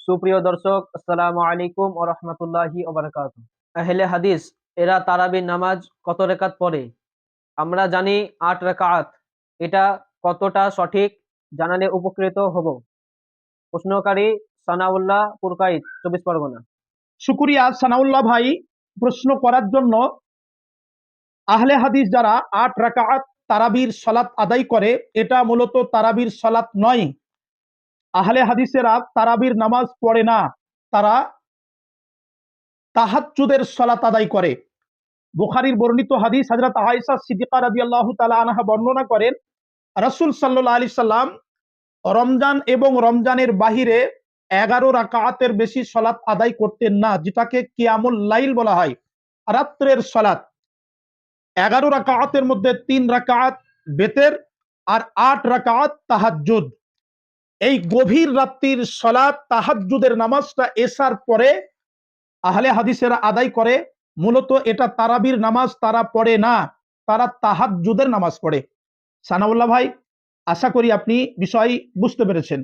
সুপ্রিয় দর্শক, আসসালামু আলাইকুম ওয়া রাহমাতুল্লাহি ওয়া বারাকাতুহু। আহলে হাদিস এরা তারাবির নামাজ কত রাকাত পড়ে? আমরা জানি ৮ রাকাত। এটা কতটা সঠিক জানালে উপকৃত হব। প্রশ্নকারী সানাউল্লাহ পুরকাইত, ২৪ পরগনা। শুকুরিয়া সানাউল্লাহ ভাই প্রশ্ন করার জন্য। আহলে হাদিস যারা ৮ রাকাত তারাবির সালাত আদায় করে, এটা মূলত তারাবির সালাত নয়। আহলে হাদিসেরা তারাবির নামাজ পড়ে না, তারা তাহাজ্জুদের সালাত আদায় করে। বুখারীর বর্ণিত হাদিস, হযরত আয়েশা সিদ্দিকা রাদিয়াল্লাহু তাআলা আনহা বর্ণনা করেন, রাসূল সাল্লাল্লাহু আলাইহি সাল্লাম রমজান এবং রমজানের বাহিরে ১১ রাকাতের বেশি সালাত আদায় করতেন না, যেটাকে কিয়ামুল লাইল বলা হয়, রাত্রের সালাত। ১১ রাকাতের মধ্যে ৩ রাকাত বেতের আর ৮ রাকাত তাহাজ্জুদ। এই গভীর রাত্রির সালাত তাহাজ্জুদের নামাজটা এশার পরে আহলে হাদিসেরা আদায় করে। মূলত এটা তারাবির নামাজ তারা পড়ে না, তারা তাহাজ্জুদের নামাজ পড়ে। সানাউল্লাহ ভাই, আশা করি আপনি বিষয় বুঝতে পেরেছেন।